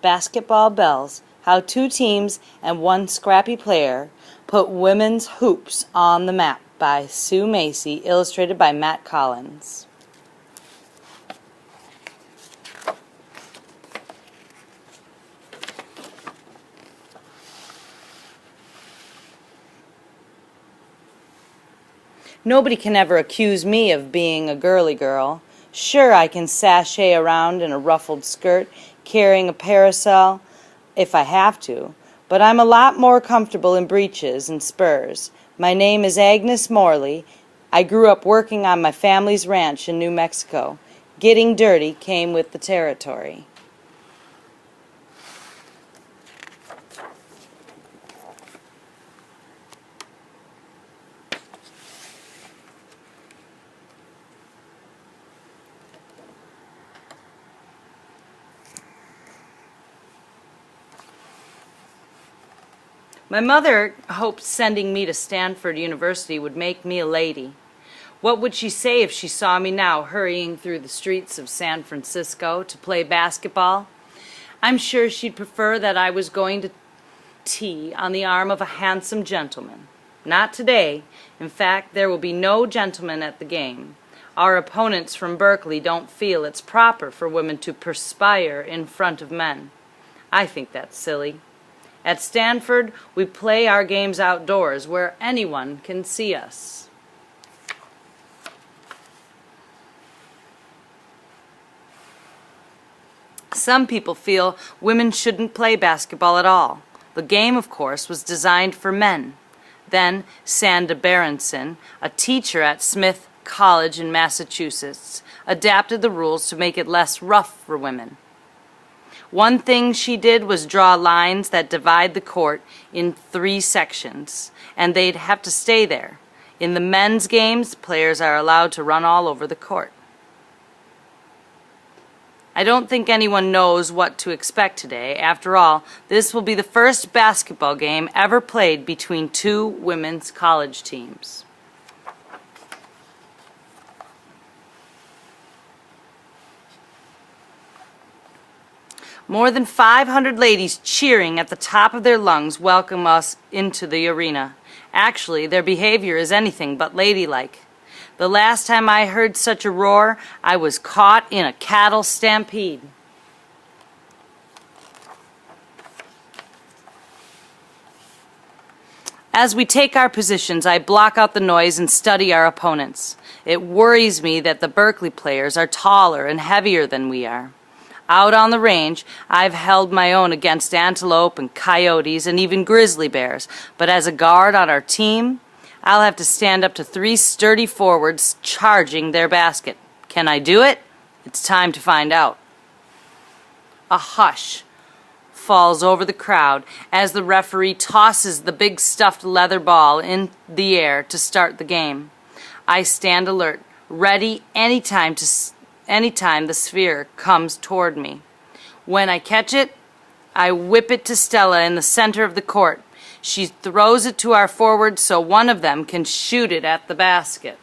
Basketball Bells, How Two Teams and One Scrappy Player Put Women's Hoops on the Map by Sue Macy, illustrated by Matt Collins. Nobody can ever accuse me of being a girly girl. Sure, I can sashay around in a ruffled skirt, carrying a parasol, if I have to, but I'm a lot more comfortable in breeches and spurs. My name is Agnes Morley. I grew up working on my family's ranch in New Mexico. Getting dirty came with the territory. My mother hoped sending me to Stanford University would make me a lady. What would she say if she saw me now hurrying through the streets of San Francisco to play basketball? I'm sure she'd prefer that I was going to tea on the arm of a handsome gentleman. Not today. In fact, there will be no gentlemen at the game. Our opponents from Berkeley don't feel it's proper for women to perspire in front of men. I think that's silly. At Stanford, we play our games outdoors where anyone can see us. Some people feel women shouldn't play basketball at all. The game, of course, was designed for men. Then Sanda Berenson, a teacher at Smith College in Massachusetts, adapted the rules to make it less rough for women. One thing she did was draw lines that divide the court in 3 sections, and they'd have to stay there. In the men's games, players are allowed to run all over the court. I don't think anyone knows what to expect today. After all, this will be the first basketball game ever played between 2 women's college teams. More than 500 ladies cheering at the top of their lungs welcome us into the arena. Actually, their behavior is anything but ladylike. The last time I heard such a roar, I was caught in a cattle stampede. As we take our positions, I block out the noise and study our opponents. It worries me that the Berkeley players are taller and heavier than we are. Out on the range, I've held my own against antelope and coyotes and even grizzly bears, but as a guard on our team, I'll have to stand up to 3 sturdy forwards charging their basket. Can I do it? It's time to find out. A hush falls over the crowd as the referee tosses the big stuffed leather ball in the air to start the game. I stand alert, ready anytime the sphere comes toward me. When I catch it, I whip it to Stella in the center of the court. She throws it to our forwards so one of them can shoot it at the basket.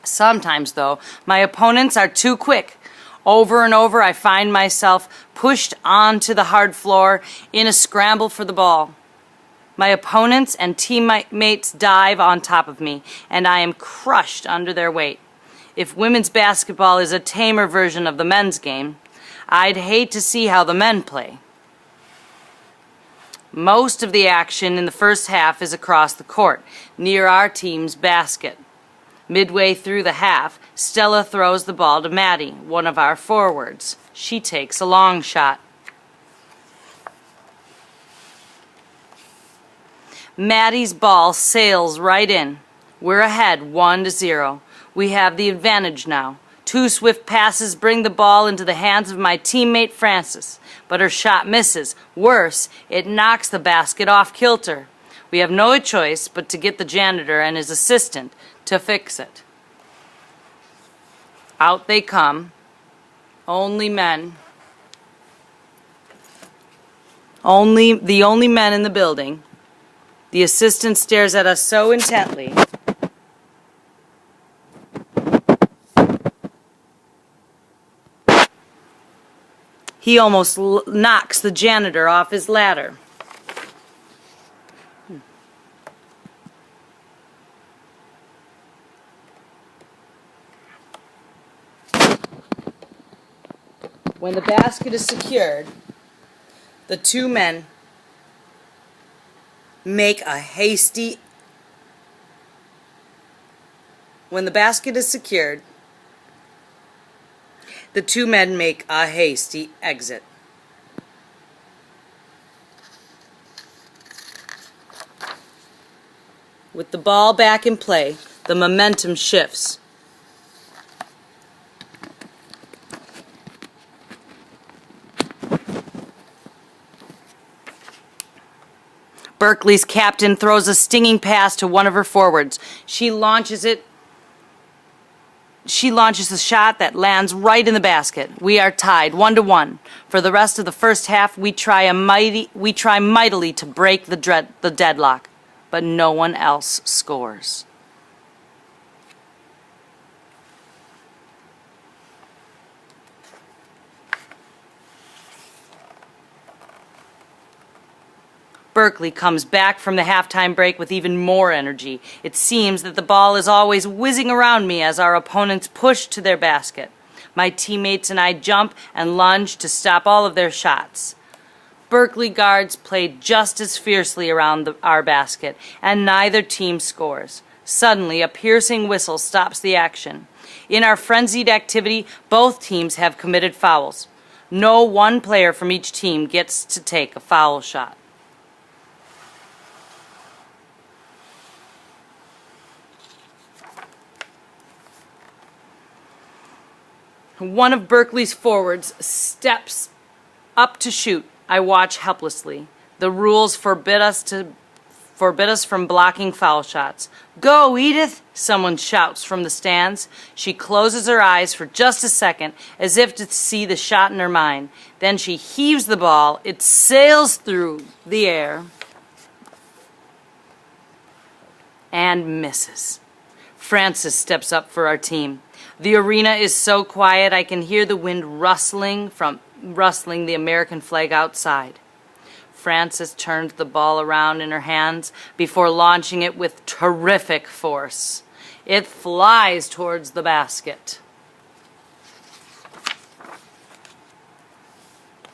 Sometimes, though, my opponents are too quick. Over and over, I find myself pushed onto the hard floor in a scramble for the ball. My opponents and teammates dive on top of me, and I am crushed under their weight. If women's basketball is a tamer version of the men's game, I'd hate to see how the men play. Most of the action in the first half is across the court, near our team's basket. Midway through the half, Stella throws the ball to Maddie, one of our forwards. She takes a long shot. Maddie's ball sails right in. We're ahead 1-0. We have the advantage now. 2 swift passes bring the ball into the hands of my teammate Frances, but her shot misses. Worse, it knocks the basket off kilter. We have no choice but to get the janitor and his assistant to fix it. Out they come. Only men. The only men in the building. The assistant stares at us so intently He almost knocks the janitor off his ladder. When the basket is secured, the two men make a hasty... When the basket is secured, the two men make a hasty exit. With the ball back in play, the momentum shifts. Berkeley's captain throws a stinging pass to one of her forwards. She launches a shot that lands right in the basket. We are tied 1-1. For the rest of the first half, we try mightily to break the deadlock, but no one else scores. Berkeley comes back from the halftime break with even more energy. It seems that the ball is always whizzing around me as our opponents push to their basket. My teammates and I jump and lunge to stop all of their shots. Berkeley guards play just as fiercely around our basket, and neither team scores. Suddenly, a piercing whistle stops the action. In our frenzied activity, both teams have committed fouls. No one player from each team gets to take a foul shot. One of Berkeley's forwards steps up to shoot. I watch helplessly. The rules forbid us from blocking foul shots. "Go, Edith!" someone shouts from the stands. She closes her eyes for just a second, as if to see the shot in her mind. Then she heaves the ball. It sails through the air and misses. Francis steps up for our team. The arena is so quiet I can hear the wind rustling the American flag outside. Francis turns the ball around in her hands before launching it with terrific force. It flies towards the basket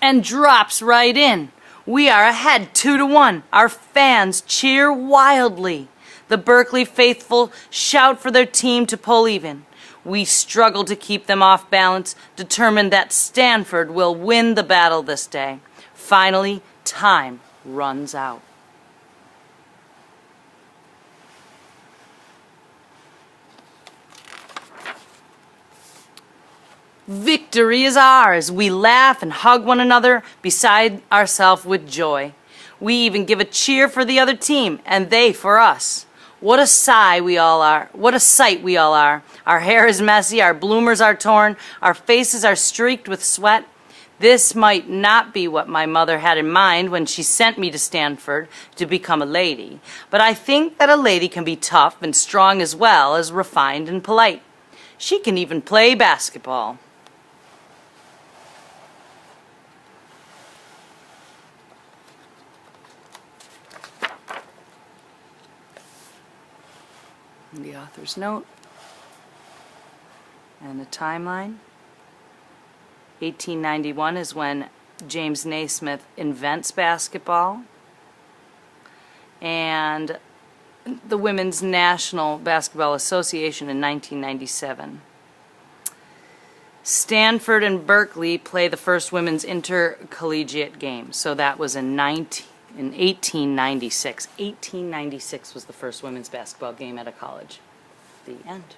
and drops right in. We are ahead 2-1. Our fans cheer wildly. The Berkeley faithful shout for their team to pull even. We struggle to keep them off balance, determined that Stanford will win the battle this day. Finally, time runs out. Victory is ours. We laugh and hug one another, beside ourselves with joy. We even give a cheer for the other team, and they for us. What a sight we all are. What a sight we all are. Our hair is messy, our bloomers are torn, our faces are streaked with sweat. This might not be what my mother had in mind when she sent me to Stanford to become a lady, but I think that a lady can be tough and strong as well as refined and polite. She can even play basketball. The author's note and the timeline. 1891 is when James Naismith invents basketball, and the Women's National Basketball Association in 1997. Stanford and Berkeley play the first women's intercollegiate game, so that was in 1896. 1896 was the first women's basketball game at a college. The end.